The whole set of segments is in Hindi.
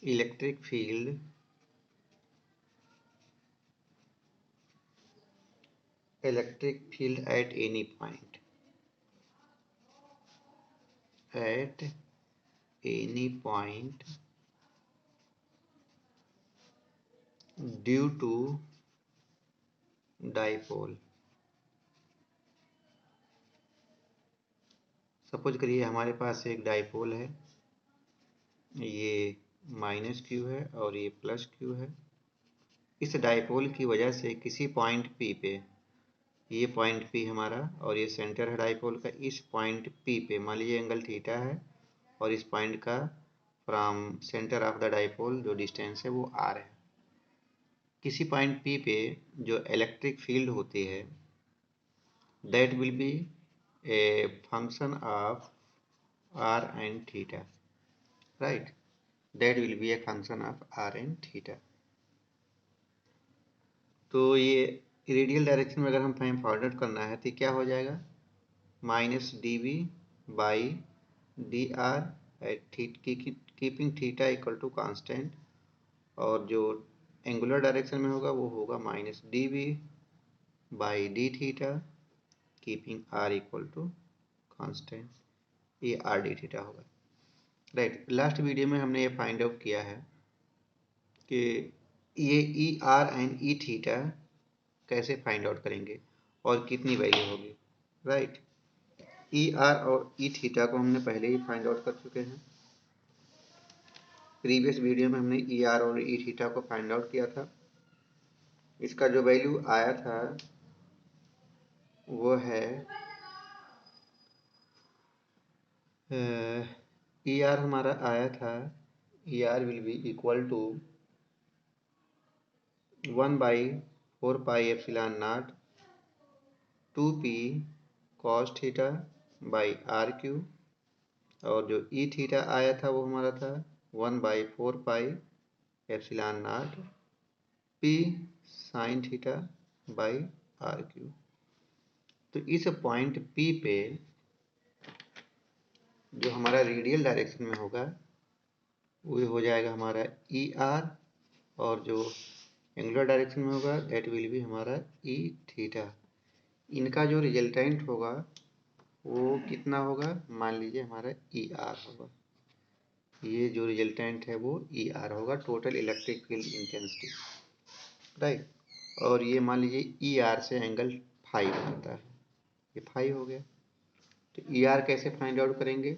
Electric field at any point due to dipole। Suppose करिए हमारे पास एक डाइपोल है, ये माइनस क्यू है और ये प्लस क्यू है। इस डाइपोल की वजह से किसी पॉइंट P पे, ये पॉइंट P हमारा और ये सेंटर है डाइपोल का, इस पॉइंट P पे मान लीजिए एंगल थीटा है और इस पॉइंट का from centre of the dipole जो डिस्टेंस है वो r है। किसी पॉइंट P पे जो इलेक्ट्रिक फील्ड होती है that will B a function of r and theta, right? That will be a function of r and theta। तो ये रेडियल डायरेक्शन में अगर हम फाइंड आउट करना है तो क्या हो जाएगा, minus D V by D R at keeping theta equal to constant, और जो एंगुलर डायरेक्शन में होगा वो होगा minus D V by D theta keeping R equal to constant, ये आर डी थीटा होगा, राइट। लास्ट वीडियो में हमने ये फाइंड आउट किया है कि ये E R and E theta कैसे फाइंड आउट करेंगे और कितनी वैल्यू होगी, राइट। ई आर और ई थीटा को हमने पहले ही फाइंड आउट कर चुके हैं। प्रीवियस वीडियो में हमने ई आर और ई थीटा को फाइंड आउट किया था। इसका जो वैल्यू आया था वो है ई आर हमारा आया था, E R will be equal to 1/4πε0 2p cos theta by R cube, और जो ई थीटा आया था वो हमारा था 1/4πε0 p sine theta by R cube. तो इस पॉइंट P पे जो हमारा रेडियल डायरेक्शन में होगा वो हो जाएगा हमारा ई आर, और जो एंगुलर डायरेक्शन में होगा दैट विल भी हमारा ई थीटा। इनका जो रिजल्टेंट होगा वो कितना होगा, मान लीजिए हमारा ई आर होगा, ये जो रिजल्टेंट है वो ई आर होगा, total electric field intensity, right. और ये मान लीजिए ई आर से एंगल फाई बनता है, ये फाई हो गया। तो ई आर कैसे फाइंड आउट करेंगे,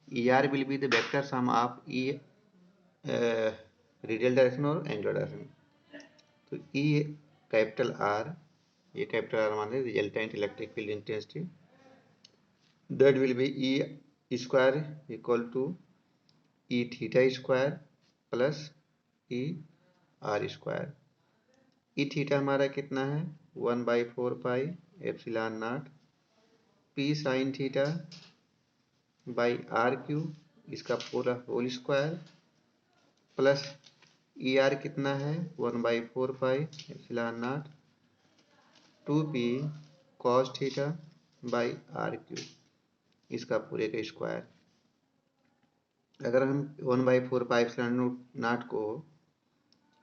E R will be the vector sum of E radial direction और एंगुलर डायरेक्शन। तो ई कैपिटल आर, ये कैपिटल आर मान resultant electric field intensity, that will be E square equal to E theta square plus E R square. E theta हमारा कितना है 1/4πε0 P sine theta by R cube, इसका पूरा whole square, plus E R कितना है 1/4πε0 2p cos theta by R cube, इसका पूरे का स्क्वायर। अगर हम 1/4πε0 को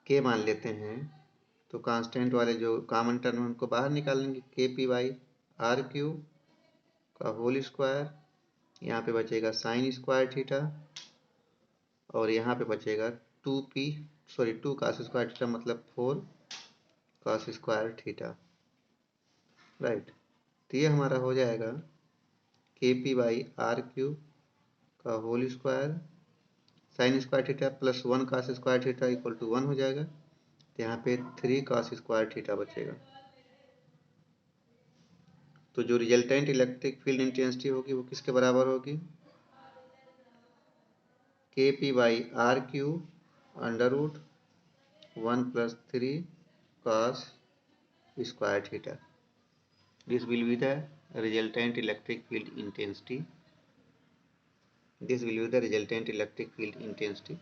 के मान लेते हैं तो कांस्टेंट वाले जो कॉमन टर्म उनको बाहर निकालेंगे, के पी बाई आर क्यू का होल स्क्वायर, यहाँ पे बचेगा साइन स्क्वायर थीटा, और यहाँ पे बचेगा 2 cos स्क्वायर थीटा मतलब 4 cos स्क्वायर थीटा, राइट। तो ये हमारा हो जाएगा K P by R Q का whole square sine square theta plus 1 cos square theta equal to 1 हो जाएगा। तो यहाँ पे 3 cos स्क्वायर थीटा बचेगा। तो जो रिजल्टेंट इलेक्ट्रिक फील्ड इंटेंसिटी होगी वो किसके बराबर होगी, K P by R Q under root 1 + 3 cos square theta. This will be the resultant electric field intensity, this will be the resultant electric field intensity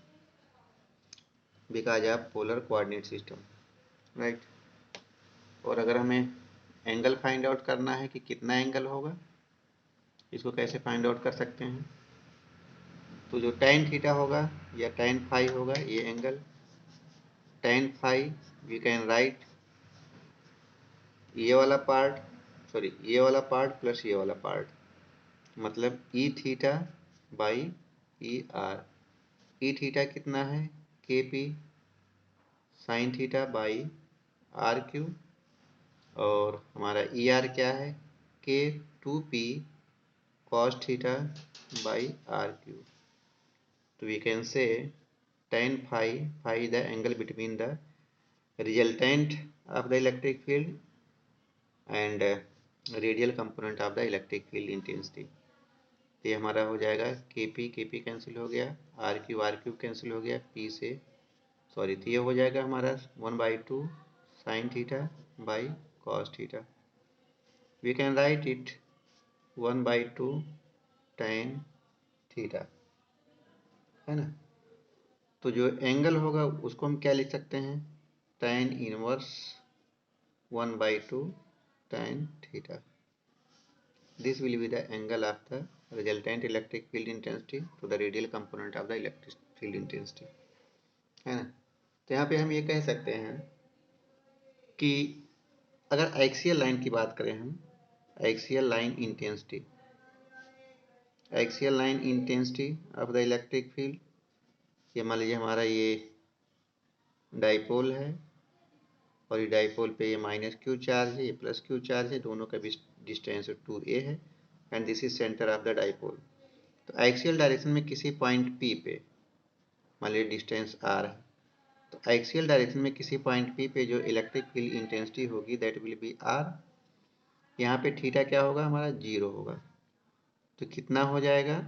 because of polar coordinate system, right। और अगर हमें एंगल फाइंड आउट करना है कि कितना एंगल होगा, इसको कैसे फाइंड आउट कर सकते हैं, तो जो tan थीटा होगा या tan phi होगा ये angle. tan phi we can write ये वाला पार्ट, सॉरी ये वाला पार्ट प्लस ये वाला पार्ट, मतलब E theta by E R. E theta कितना है K P sine theta by R cube, और हमारा ई आर क्या है K 2p cos theta by R cube. तो we can say tan phi, phi is the angle between the resultant of the electric field and radial component of the electric field intensity। ये हमारा हो जाएगा के पी कैंसिल हो गया, आर क्यू कैंसिल हो गया, पी से सॉरी, तो ये हो जाएगा हमारा 1/2 sine theta by cos theta. We can write it 1/2 tan theta, है ना। तो जो एंगल होगा उसको हम क्या लिख सकते हैं, tan inverse 1/2 tan theta. This will be the angle of the resultant electric field intensity to the radial component of the electric field intensity, है ना। तो यहाँ पे हम ये कह सकते हैं कि अगर एक्सियल लाइन की बात करें हम, axial line intensity, axial line intensity of the electric field, ये मान लीजिए हमारा ये डाइपोल है और ये डाइपोल पे ये -q चार्ज है, ये +q चार्ज है, दोनों का डिस्टेंस 2a है and this is centre of the dipole. तो एक्सियल डायरेक्शन में किसी पॉइंट P पे मान लीजिए डिस्टेंस r है, तो एक्सियल डायरेक्शन में किसी पॉइंट P पे जो इलेक्ट्रिक फील्ड इंटेंसिटी होगी दैट विल बी r। यहाँ पे थीटा क्या होगा हमारा 0 होगा, तो कितना हो जाएगा,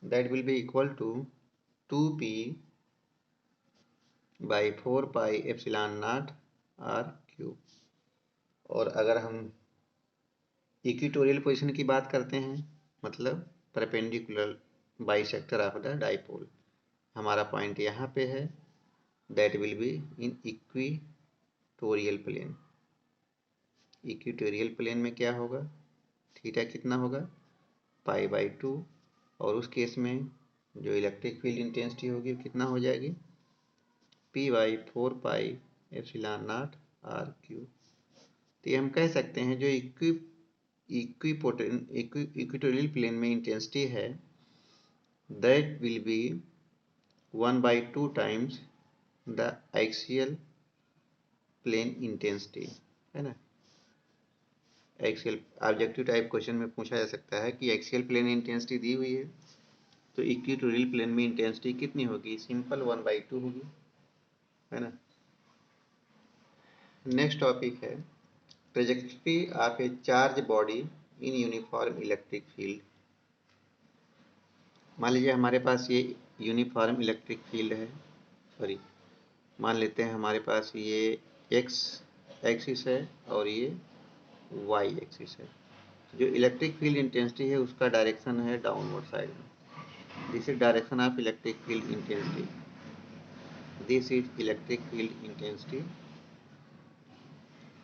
that will be equal to 2p by 4 pi epsilon naught r cube. और अगर हम इक्वेटोरियल पोजीशन की बात करते हैं, मतलब perpendicular bisector of the dipole, हमारा पॉइंट यहाँ पे है, that will be in equatorial plane. Equatorial plane में क्या होगा, थीटा कितना होगा π/2, और उस केस में जो इलेक्ट्रिक फील्ड इंटेंसिटी होगी वो कितना हो जाएगी p/4 pi epsilon naught r cube. तो ये हम कह सकते हैं जो इक्वेटोरियल प्लेन में इंटेंसिटी है that will be 1/2 times the axial plane intensity, है ना। एक्सियल ऑब्जेक्टिव टाइप क्वेश्चन में पूछा जा सकता है कि एक्सियल प्लेन इंटेंसिटी दी हुई है तो इक्वेटोरियल प्लेन में इंटेंसिटी कितनी होगी, सिंपल 1/2 होगी, है ना। नेक्स्ट टॉपिक है trajectory of A charge body in uniform electric field. मान लीजिए हमारे पास ये यूनिफॉर्म इलेक्ट्रिक फील्ड है, सॉरी मान लेते हैं हमारे पास ये एक्स एक्सिस है और ये वाई एक्सिस है। जो इलेक्ट्रिक फील्ड इंटेंसिटी है उसका डायरेक्शन है डाउनवर्ड साइड में। This is direction of electric field intensity, this is electric field intensity.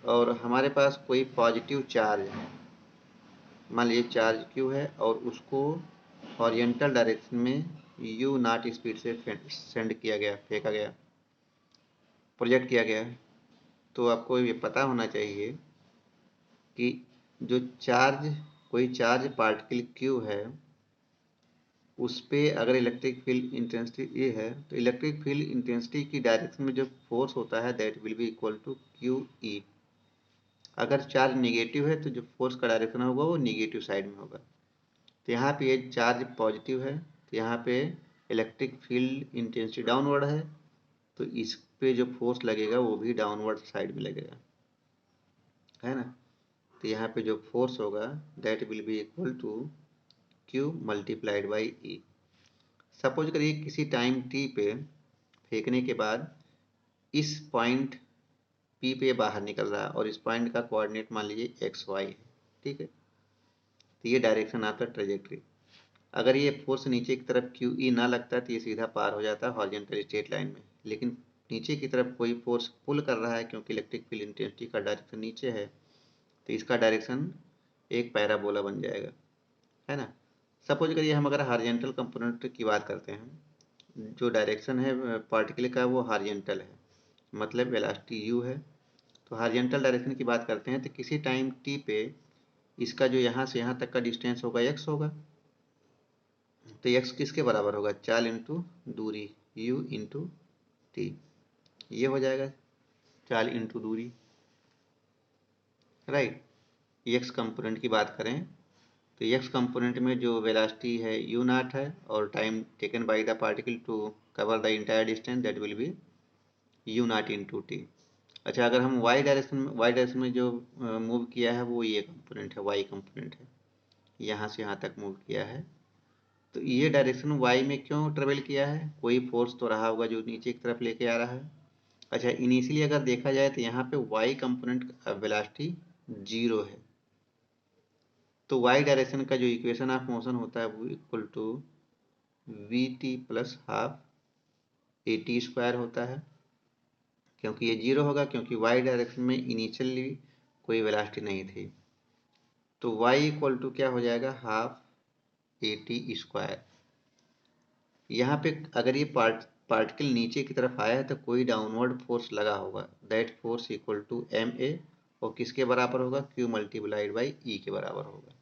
और हमारे पास कोई पॉजिटिव चार्ज है, मान लीजिए चार्ज क्यू है और उसको हॉरिजॉन्टल डायरेक्शन में u नॉट स्पीड से सेंड किया गया, फेंका गया, प्रोजेक्ट किया गया। तो आपको ये पता होना चाहिए कि जो चार्ज कोई चार्ज पार्टिकल क्यू है उस पे अगर इलेक्ट्रिक फील्ड इंटेंसिटी ए है तो इलेक्ट्रिक फील्ड इंटेंसिटी की डायरेक्शन में जो फोर्स होता है that will be equal to Q E. अगर चार्ज नेगेटिव है तो जो फोर्स का डायरेक्शन होगा वो नेगेटिव साइड में होगा। तो यहाँ पे ये चार्ज पॉजिटिव है तो यहाँ पे इलेक्ट्रिक फील्ड इंटेंसिटी डाउनवर्ड है, तो इस पे जो फोर्स लगेगा वो भी डाउनवर्ड साइड में लगेगा, है ना। तो यहाँ पे जो फोर्स होगा that will be equal to Q multiplied by E. Suppose करिए किसी टाइम टी पे फेंकने के बाद इस पॉइंट पी पे बाहर निकल रहा है और इस पॉइंट का कोऑर्डिनेट मान लीजिए एक्स वाई है, ठीक है। तो ये डायरेक्शन आपका ट्रेजेक्ट्री। अगर ये फोर्स नीचे की तरफ क्यू ई ना लगता है तो ये सीधा पार हो जाता है हॉरिजॉन्टल स्ट्रेट लाइन में, लेकिन नीचे की तरफ कोई फोर्स पुल कर रहा है क्योंकि इलेक्ट्रिक फील्ड इंटेंसिटी का डायरेक्शन नीचे है, तो इसका डायरेक्शन एक पैराबोला बन जाएगा, है ना। सपोज करिए हम अगर हॉरिजॉन्टल कंपोनेंट की बात करते हैं, जो डायरेक्शन है पार्टिकल का वो हॉरिजॉन्टल है, मतलब वेलोसिटी u है। तो हॉरिजॉन्टल डायरेक्शन की बात करते हैं तो किसी टाइम t पे इसका जो यहाँ से यहाँ तक का डिस्टेंस होगा x होगा। तो x किसके बराबर होगा, चाल इंटू दूरी, u इंटू टी, ये हो जाएगा चाल इंटू दूरी, राइट। x कंपोनेंट की बात करें तो x कंपोनेंट में जो वेलोसिटी है u नॉट है, और time taken by the particle to cover the entire distance that will be u naught into T. अच्छा, अगर हम y डायरेक्शन में जो मूव किया है वो ये कंपोनेंट है, y कंपोनेंट है, यहाँ से यहाँ तक मूव किया है। तो ये डायरेक्शन y में क्यों ट्रेवल किया है, कोई फोर्स तो रहा होगा जो नीचे की तरफ लेके आ रहा है। अच्छा, इनिशियली अगर देखा जाए तो यहाँ पे y कंपोनेंट का वेलोसिटी 0 है, तो y डायरेक्शन का जो इक्वेशन ऑफ मोशन होता है वो equal to V T plus half A T square होता है, क्योंकि ये 0 होगा, क्योंकि y डायरेक्शन में इनिशियली कोई वेलोसिटी नहीं थी। तो y इक्वल टू क्या हो जाएगा, हाफ ए टी स्क्वायर। यहाँ पे अगर ये पार्टिकल नीचे की तरफ आया है तो कोई डाउनवर्ड फोर्स लगा होगा, that force equal to M A, और किसके बराबर होगा, q मल्टीप्लाइड बाई ई के बराबर होगा,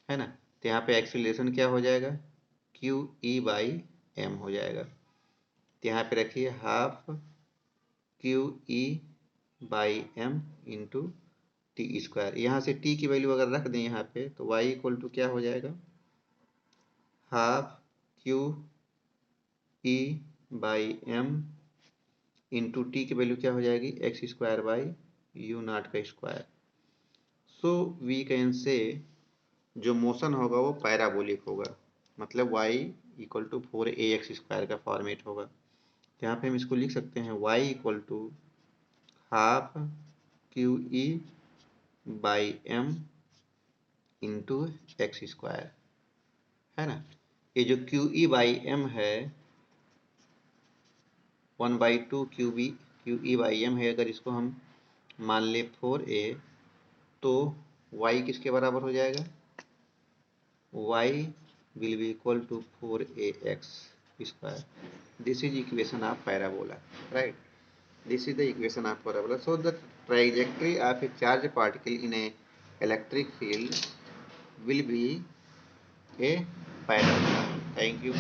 है ना। तो यहाँ पे एक्सीलरेशन क्या हो जाएगा, क्यू ई बाई एम हो जाएगा। तो यहाँ पे रखिए half Q E by M into T square. यहाँ से टी की वैल्यू अगर रख दें यहाँ पे तो y इक्वल टू क्या हो जाएगा, half Q E by M into T की वैल्यू क्या हो जाएगी, X square by U naught का square. So we can say जो मोशन होगा वो पैराबोलिक होगा, मतलब y equal to 4ax square का फॉर्मेट होगा। तो यहाँ पे हम इसको लिख सकते हैं y equal to half Q E by M into X square, है ना। ये जो क्यू ई बाई एम है 1/2 क्यू ई बाई एम है, अगर इसको हम मान ले 4a तो y किसके बराबर हो जाएगा, y will be equal to 4ax square. This is equation of parabola, right? This is the equation of parabola. So the trajectory of a charged particle in a electric field will be a parabola. Thank you.